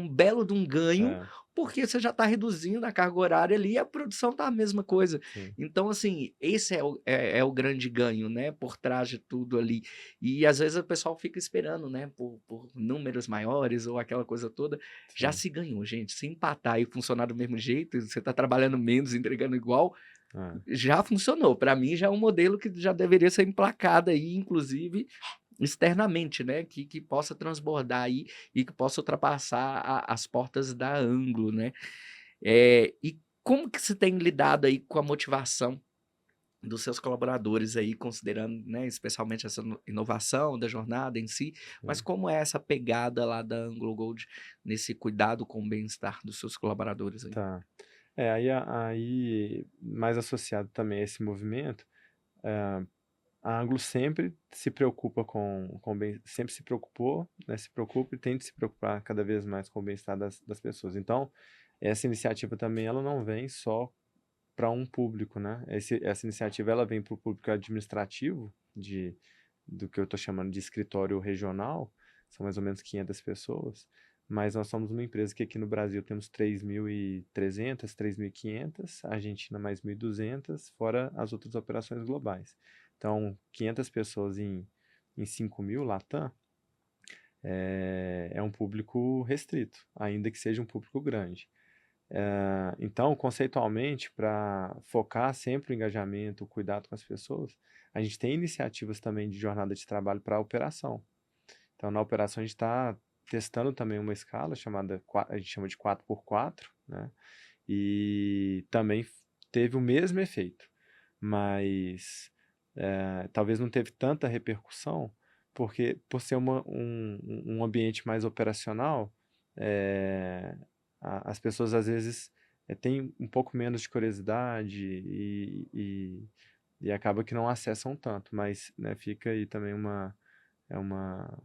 belo de um ganho, É, porque você já está reduzindo a carga horária ali e a produção está a mesma coisa. sim, Então, assim, esse é o grande ganho, né, por trás de tudo ali. E às vezes o pessoal fica esperando, né, por números maiores ou aquela coisa toda. Já sim. se ganhou, gente. Se empatar e funcionar do mesmo jeito, você está trabalhando menos, entregando igual, É, já funcionou. Para mim já é um modelo que já deveria ser emplacado aí, inclusive externamente, né, que possa transbordar aí e que possa ultrapassar as portas da Anglo, né. E como que você tem lidado aí com a motivação dos seus colaboradores aí, considerando, né, especialmente essa inovação da jornada em si, mas sim. como é essa pegada lá da Anglo Gold nesse cuidado com o bem-estar dos seus colaboradores aí? Tá. Aí mais associado também a esse movimento, eh, a Anglo sempre se preocupa com o bem sempre se preocupou, né, se preocupa e tende a se preocupar cada vez mais com o bem-estar das pessoas. Então, essa iniciativa também ela não vem só para um público, né, essa iniciativa ela vem para o público administrativo do que eu estou chamando de escritório regional, são mais ou menos 500 pessoas, mas nós somos uma empresa que aqui no Brasil temos 3.300, 3.500, a Argentina mais 1.200, fora as outras operações globais. Então, 500 pessoas em 5.000 Latam é um público restrito, ainda que seja um público grande. Então, conceitualmente, para focar sempre o engajamento, o cuidado com as pessoas, a gente tem iniciativas também de jornada de trabalho para a operação. Então, na operação, a gente está testando também uma escala chamada, a gente chama de 4x4, né? E também teve o mesmo efeito, mas talvez não teve tanta repercussão, porque por ser um ambiente mais operacional, é, as pessoas às vezes têm um pouco menos de curiosidade e acaba que não acessam tanto, mas né, fica aí também é uma,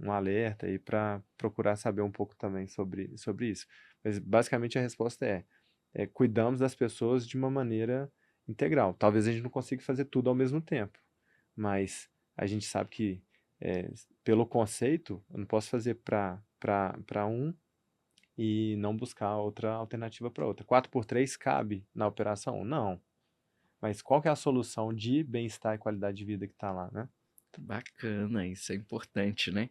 um alerta aí para procurar saber um pouco também sobre isso. Mas basicamente a resposta cuidamos das pessoas de uma maneira integral. Talvez a gente não consiga fazer tudo ao mesmo tempo, mas a gente sabe que é, pelo conceito eu não posso fazer para um e não buscar outra alternativa para outra. 4x3 cabe na operação? Não. Mas qual que é a solução de bem-estar e qualidade de vida que está lá, né? Bacana, isso é importante, né.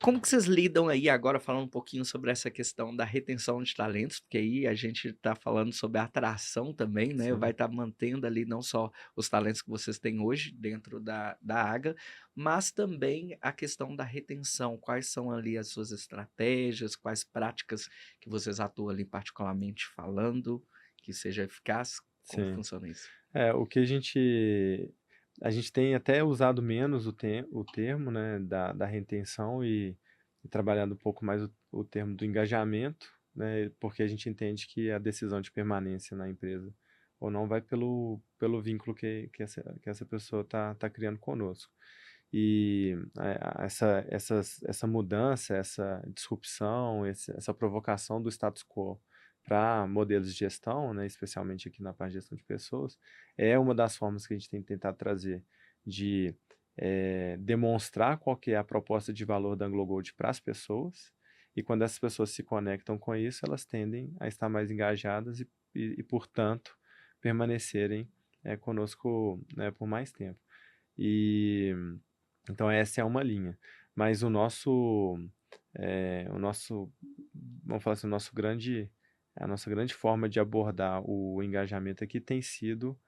Como que vocês lidam aí agora falando um pouquinho sobre essa questão da retenção de talentos, porque aí a gente está falando sobre a atração também, né, vai Sim, estar mantendo ali não só os talentos que vocês têm hoje dentro da AGA, mas também a questão da retenção. Quais são ali as suas estratégias, quais práticas que vocês atuam ali particularmente falando, que seja eficaz? Como sim. funciona isso? O que a gente tem até usado menos o termo, né, da retenção e trabalhado um pouco mais o termo do engajamento, né, porque a gente entende que a decisão de permanência na empresa ou não vai pelo vínculo que essa pessoa está criando conosco. E essa mudança, essa disrupção, essa provocação do status quo para modelos de gestão, né, especialmente aqui na parte de gestão de pessoas, é uma das formas que a gente tem tentado trazer de demonstrar qual que é a proposta de valor da Anglo Gold para as pessoas, e quando essas pessoas se conectam com isso, elas tendem a estar mais engajadas portanto, permanecerem conosco, né, por mais tempo. E então essa é uma linha. Mas o nosso, vamos falar assim, a nossa grande forma de abordar o engajamento aqui tem sido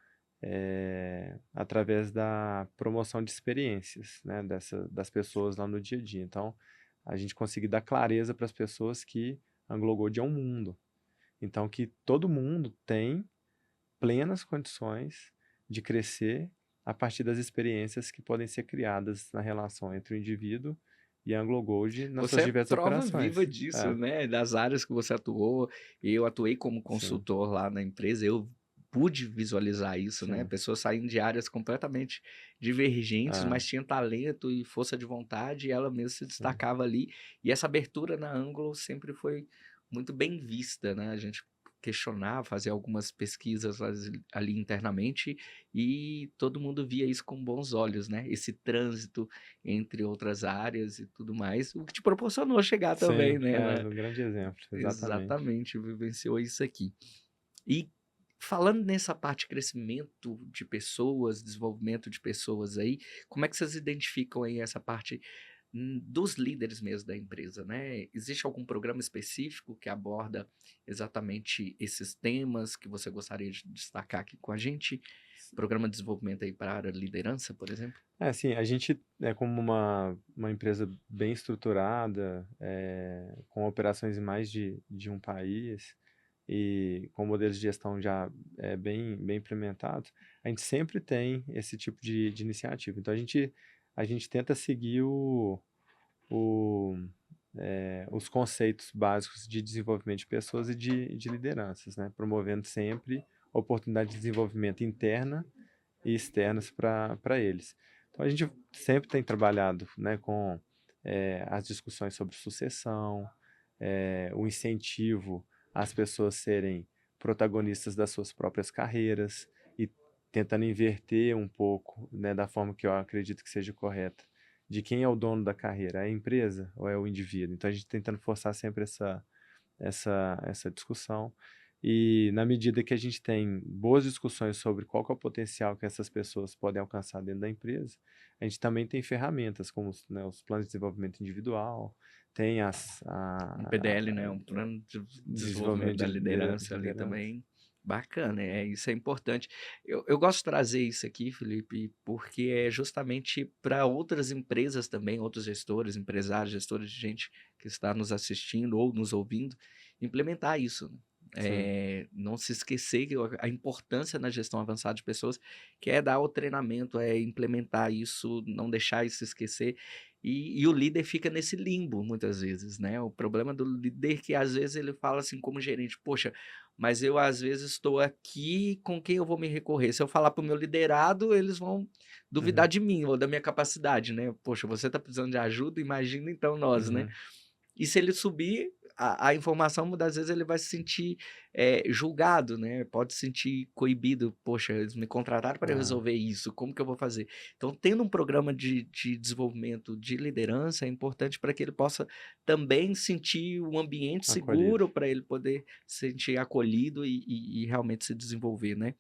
através da promoção de experiências, né, das pessoas lá no dia a dia. Então, a gente conseguir dar clareza para as pessoas que Anglo Gold é um mundo. Então, que todo mundo tem plenas condições de crescer a partir das experiências que podem ser criadas na relação entre o indivíduo e a Anglo Gold nas Você suas é diversas prova operações. viva disso, né, das áreas que você atuou. Eu atuei como Sim, consultor lá na empresa, eu pude visualizar isso, né, sim. pessoas saindo de áreas completamente divergentes, É, mas tinha talento e força de vontade, e ela mesma se sim. destacava ali. E essa abertura na Anglo sempre foi muito bem vista, né, a gente questionar, fazer algumas pesquisas ali internamente, e todo mundo via isso com bons olhos, né, esse trânsito entre outras áreas e tudo mais, o que te proporcionou chegar também, Sim, né, um grande exemplo, exatamente. exatamente, vivenciou isso aqui. E falando nessa parte de crescimento de pessoas, desenvolvimento de pessoas aí, como é que vocês identificam aí essa parte dos líderes mesmo da empresa, né? Existe algum programa específico que aborda exatamente esses temas que você gostaria de destacar aqui com a gente? Programa de desenvolvimento aí para a área de liderança, por exemplo? Assim, a gente é como uma empresa bem estruturada, com operações em mais de um país e com modelos de gestão já bem implementados, a gente sempre tem esse tipo de iniciativa. Então, a gente tenta seguir o, os conceitos básicos de desenvolvimento de pessoas e de lideranças, né? Promovendo sempre oportunidade de desenvolvimento interna e externas para eles. Então a gente sempre tem trabalhado, né, com as discussões sobre sucessão, o incentivo às pessoas serem protagonistas das suas próprias carreiras e tentando inverter um pouco, né, da forma que eu acredito que seja correta, de quem é o dono da carreira, é a empresa ou é o indivíduo. Então a gente tentando forçar sempre essa discussão. E na medida que a gente tem boas discussões sobre qual que é o potencial que essas pessoas podem alcançar dentro da empresa, a gente também tem ferramentas como né, os planos de desenvolvimento individual, tem Um PDL, né? Um plano de desenvolvimento desenvolvimento da de liderança ali liderança. também. Bacana, isso é importante. Eu gosto de trazer isso aqui, Felipe, porque é justamente para outras empresas também, outros gestores, empresários, gestores de gente que está nos assistindo ou nos ouvindo, implementar isso, né? Sim, Não se esquecer que a importância na gestão avançada de pessoas, que é dar o treinamento, é implementar isso, não deixar isso se esquecer. E o líder fica nesse limbo muitas vezes, né? O problema do líder é que às vezes ele fala assim como gerente, poxa, mas eu às vezes estou aqui, com quem eu vou me recorrer? Se eu falar para o meu liderado, eles vão duvidar uhum, de mim ou da minha capacidade, né? Poxa, você está precisando de ajuda, imagina então nós, né? uhum, E se ele subir, a informação, muitas vezes ele vai se sentir julgado, né? Pode se sentir coibido. Poxa, eles me contrataram para ah, resolver isso, como que eu vou fazer? Então, tendo um programa de desenvolvimento de liderança é importante para que ele possa também sentir um ambiente acolhido. seguro para ele poder se sentir acolhido e realmente se desenvolver, né?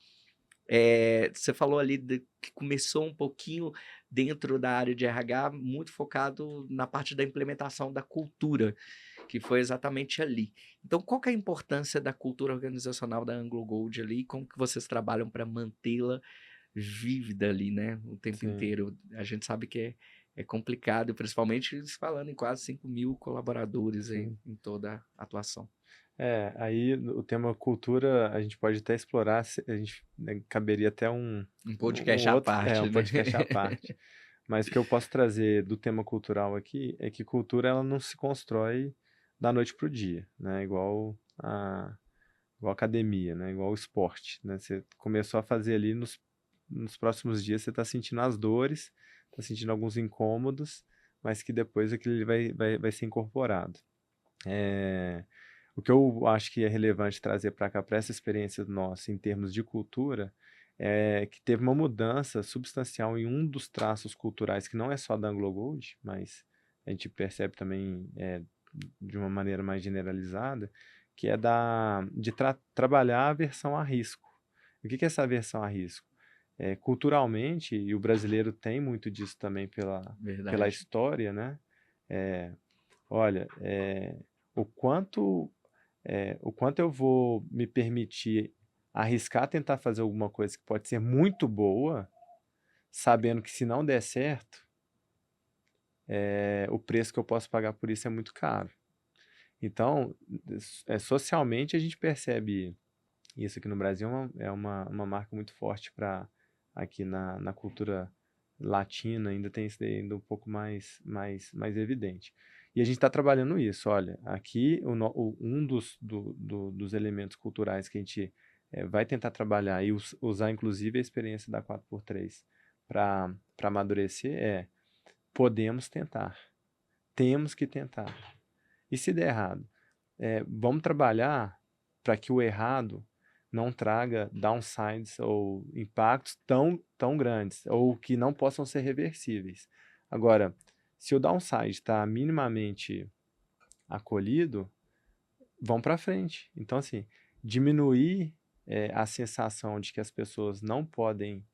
Você falou ali que começou um pouquinho dentro da área de RH, muito focado na parte da implementação da cultura, que foi exatamente ali. Então, qual que é a importância da cultura organizacional da Anglo Gold ali? Como que vocês trabalham para mantê-la vívida ali, né, o tempo Sim, inteiro? A gente sabe que é complicado, principalmente falando em quase 5.000 colaboradores aí sim. em toda a atuação. Aí o tema cultura a gente pode até explorar, a gente, né, caberia até Um um podcast à outro, parte, um né? podcast à parte. Mas o que eu posso trazer do tema cultural aqui é que cultura ela não se constrói da noite para o dia, né? Igual a academia, né? Igual o esporte, né? Você começou a fazer ali nos próximos dias, você está sentindo as dores, está sentindo alguns incômodos, mas que depois aquilo ali vai ser incorporado. É, o que eu acho que é relevante trazer para cá, para essa experiência nossa em termos de cultura, é que teve uma mudança substancial em um dos traços culturais, que não é só da Anglo Gold, mas a gente percebe também de uma maneira mais generalizada, que é de trabalhar a aversão a risco. O que é essa aversão a risco? Culturalmente, e o brasileiro tem muito disso também pela Verdade. história, né? É, olha, o quanto o quanto eu vou me permitir arriscar tentar fazer alguma coisa que pode ser muito boa, sabendo que se não der certo, o preço que eu posso pagar por isso é muito caro. Então, socialmente a gente percebe isso aqui no Brasil, é uma marca muito forte para aqui na cultura latina, ainda tem isso daí ainda um pouco mais evidente. E a gente está trabalhando isso. Olha, aqui um dos elementos culturais que a gente vai tentar trabalhar e usar inclusive a experiência da 4x3 para amadurecer podemos tentar, temos que tentar. E se der errado? Vamos trabalhar para que o errado não traga downsides ou impactos tão grandes, ou que não possam ser reversíveis. Agora, se o downside está minimamente acolhido, vão para frente. Então, assim, diminuir a sensação de que as pessoas não podem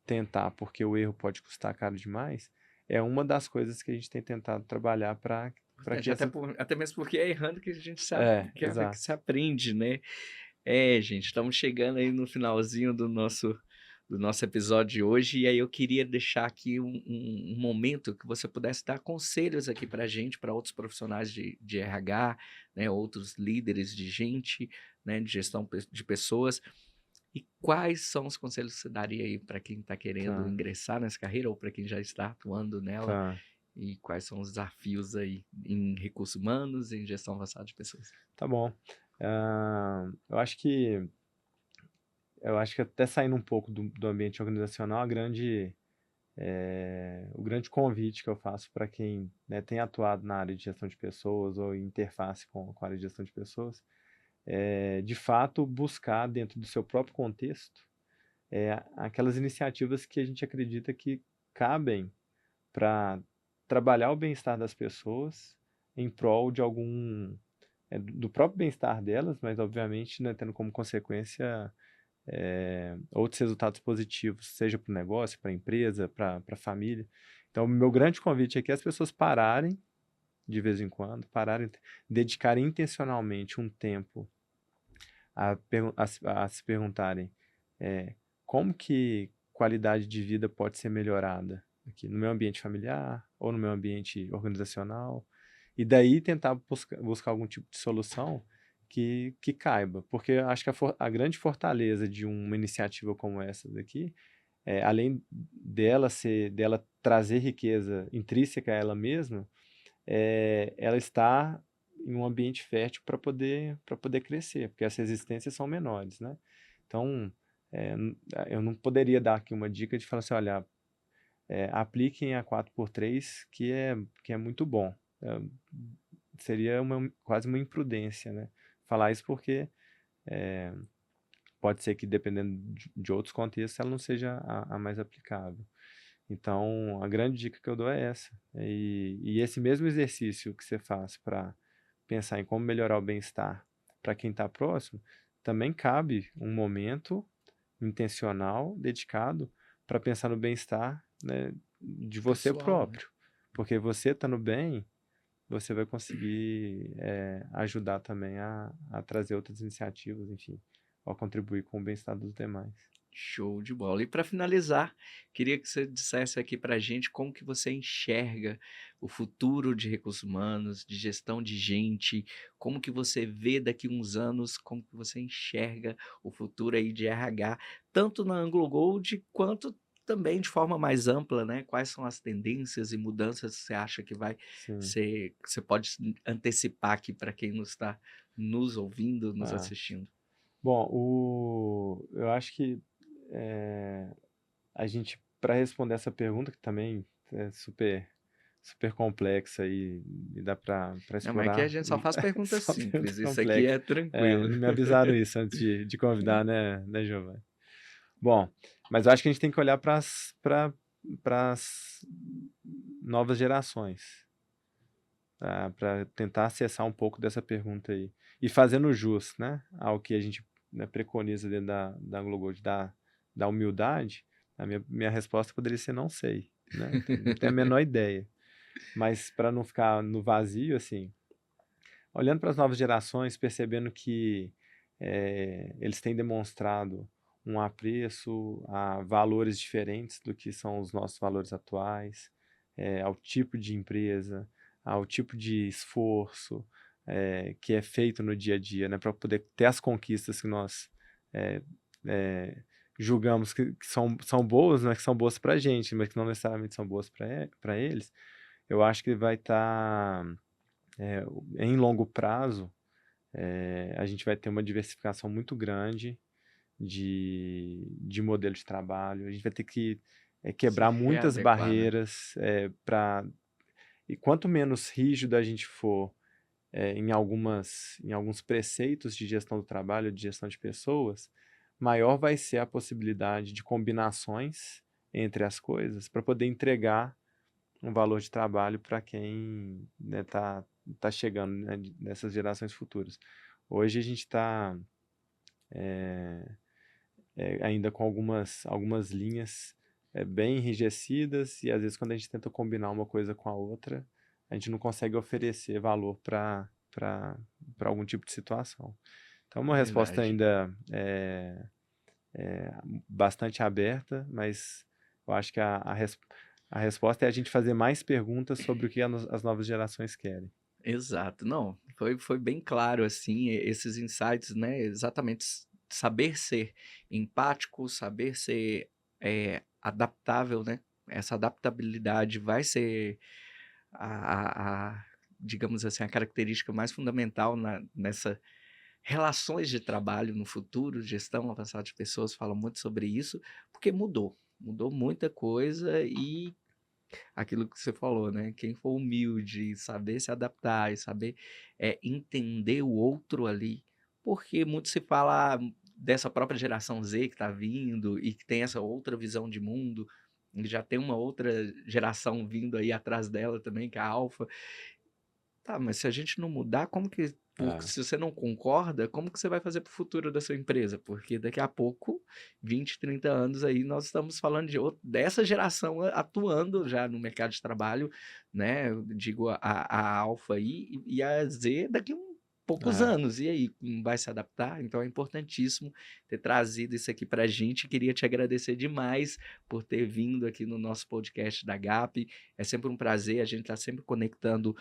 tentar porque o erro pode custar caro demais, é uma das coisas que a gente tem tentado trabalhar para que Até, essa... até mesmo porque é errando que a gente sabe que Exato. se aprende, né? Gente, estamos chegando aí no finalzinho do nosso episódio de hoje, e aí eu queria deixar aqui um momento que você pudesse dar conselhos aqui para a gente, para outros profissionais de RH, né, outros líderes de gente, né, de gestão de pessoas. E quais são os conselhos que você daria aí para quem está querendo Tá, ingressar nessa carreira ou para quem já está atuando nela? tá. E quais são os desafios aí em recursos humanos e em gestão avançada de pessoas? Tá bom. Eu acho que até saindo um pouco do ambiente organizacional, o grande convite que eu faço para quem, né, tem atuado na área de gestão de pessoas ou em interface com a área de gestão de pessoas, de fato buscar dentro do seu próprio contexto aquelas iniciativas que a gente acredita que cabem para trabalhar o bem-estar das pessoas em prol de do próprio bem-estar delas, mas obviamente, né, tendo como consequência outros resultados positivos, seja para o negócio, para a empresa, para a família. Então, o meu grande convite aqui é as pessoas pararem, de vez em quando, dedicarem intencionalmente um tempo a se perguntarem como que qualidade de vida pode ser melhorada aqui no meu ambiente familiar ou no meu ambiente organizacional, e daí tentar buscar algum tipo de solução que caiba, porque eu acho que a grande fortaleza de uma iniciativa como essa daqui, além dela trazer riqueza intrínseca a ela mesma, ela está em um ambiente fértil para poder crescer, porque as resistências são menores, né? Então, eu não poderia dar aqui uma dica de falar assim, olha, apliquem a 4x3 que é muito bom. Seria quase uma imprudência, né? Falar isso porque pode ser que, dependendo de outros contextos, ela não seja a mais aplicável. Então, a grande dica que eu dou é essa. E esse mesmo exercício que você faz para pensar em como melhorar o bem-estar para quem está próximo, também cabe um momento intencional, dedicado, para pensar no bem-estar, né, de você Pessoal, né? próprio. Porque você estando bem, você vai conseguir ajudar também a trazer outras iniciativas, enfim, a contribuir com o bem-estar dos demais. Show de bola. E para finalizar, queria que você dissesse aqui para a gente como que você enxerga o futuro de recursos humanos, de gestão de gente, como que você vê daqui uns anos, como que você enxerga o futuro aí de RH, tanto na Anglo Gold quanto também de forma mais ampla, né? Quais são as tendências e mudanças que você acha que vai Sim. ser, que você pode antecipar aqui para quem nos está nos ouvindo, nos Ah. assistindo? Bom, eu acho que a gente, para responder essa pergunta, que também é super, super complexa e dá para Não, mas aqui a explorar, gente só faz perguntas só pergunta simples, isso aqui complexa. é tranquilo. Não me avisaram isso antes de convidar, né, Giovanni? Bom, mas eu acho que a gente tem que olhar para as novas gerações, para tentar acessar um pouco dessa pergunta aí. E fazendo jus, né, ao que a gente, né, preconiza dentro da Anglo Gold, da humildade, a minha resposta poderia ser não sei, né? Não tenho a menor ideia. Mas para não ficar no vazio, assim, olhando para as novas gerações, percebendo que eles têm demonstrado um apreço a valores diferentes do que são os nossos valores atuais, ao tipo de empresa, ao tipo de esforço que é feito no dia a dia, né, para poder ter as conquistas que nós eh, eh, julgamos que são boas, né, que são boas para a gente, mas que não necessariamente são boas para eles. Eu acho que vai estar, em longo prazo, a gente vai ter uma diversificação muito grande de modelo de trabalho. A gente vai ter que Se quebrar muitas readequar, né? barreiras para. E quanto menos rígido a gente for em alguns preceitos de gestão do trabalho, de gestão de pessoas, maior vai ser a possibilidade de combinações entre as coisas para poder entregar um valor de trabalho para quem tá chegando, né, nessas gerações futuras. Hoje a gente está ainda com algumas linhas bem enrijecidas e às vezes quando a gente tenta combinar uma coisa com a outra, a gente não consegue oferecer valor para algum tipo de situação. Então, uma resposta Verdade. ainda bastante aberta, mas eu acho que a resposta é a gente fazer mais perguntas sobre o que as novas gerações querem. Exato. Não, foi bem claro, assim, esses insights, né? Exatamente saber ser empático, saber ser adaptável, né? Essa adaptabilidade vai ser digamos assim, a característica mais fundamental nessa relações de trabalho no futuro, gestão avançada de pessoas fala muito sobre isso, porque mudou muita coisa e aquilo que você falou, né? Quem for humilde, saber se adaptar e saber entender o outro ali, porque muito se fala dessa própria geração Z que está vindo e que tem essa outra visão de mundo, e já tem uma outra geração vindo aí atrás dela também, que é a Alfa. Tá, mas se a gente não mudar, como que É, se você não concorda, como que você vai fazer para o futuro da sua empresa? Porque daqui a pouco, 20, 30 anos aí, nós estamos falando dessa geração atuando já no mercado de trabalho, né? Eu digo a Alfa aí e a Z daqui a poucos é, anos. E aí, não vai se adaptar? Então é importantíssimo ter trazido isso aqui para a gente. Queria te agradecer demais por ter vindo aqui no nosso podcast da GAP. É sempre um prazer, a gente está sempre conectando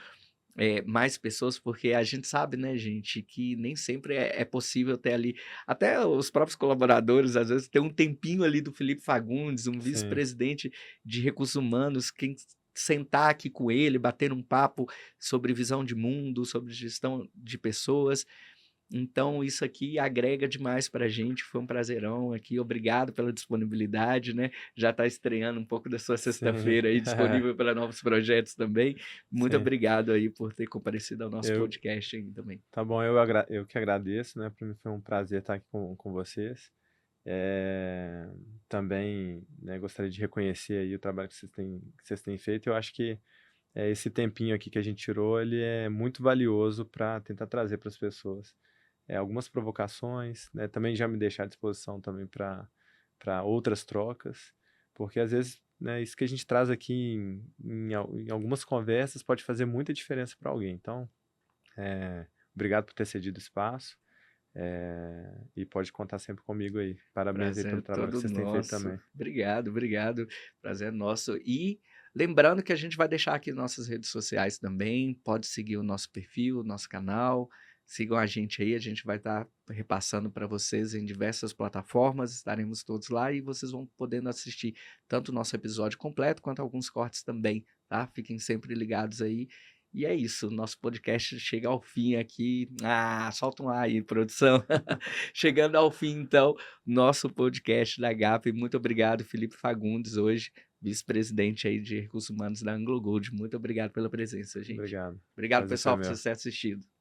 mais pessoas, porque a gente sabe, né, gente, que nem sempre é possível ter ali, até os próprios colaboradores, às vezes, ter um tempinho ali do Felipe Fagundes, um sim. vice-presidente de recursos humanos, quem sentar aqui com ele, bater um papo sobre visão de mundo, sobre gestão de pessoas. Então, isso aqui agrega demais para a gente. Foi um prazerão aqui. Obrigado pela disponibilidade, né? Já está estreando um pouco da sua Sim. sexta-feira aí, disponível para novos projetos também. Muito Sim. obrigado aí por ter comparecido ao nosso Eu, podcast aí também. tá bom, eu que agradeço, né? Para mim foi um prazer estar aqui com vocês. É, também, né, gostaria de reconhecer aí o trabalho que vocês têm feito. Eu acho que esse tempinho aqui que a gente tirou, ele é muito valioso para tentar trazer para as pessoas algumas provocações, né? Também já me deixar à disposição também para outras trocas, porque às vezes, né, isso que a gente traz aqui em algumas conversas pode fazer muita diferença para alguém. Então, obrigado por ter cedido espaço. E pode contar sempre comigo aí. Parabéns aí Prazer pelo é trabalho que todo vocês têm feito nosso. também. Obrigado, obrigado. Prazer é nosso. E lembrando que a gente vai deixar aqui nossas redes sociais também. Pode seguir o nosso perfil, o nosso canal. Sigam a gente aí, a gente vai estar repassando para vocês em diversas plataformas. Estaremos todos lá e vocês vão podendo assistir tanto o nosso episódio completo quanto alguns cortes também, tá? Fiquem sempre ligados aí. E é isso, nosso podcast chega ao fim aqui. Ah, solta um ar aí, produção. Chegando ao fim, então, nosso podcast da GAP. Muito obrigado, Felipe Fagundes, hoje, vice-presidente aí de Recursos Humanos da Anglo Gold. Muito obrigado pela presença, gente. Obrigado. Obrigado, Prazer foi pessoal, por meu. vocês terem assistido.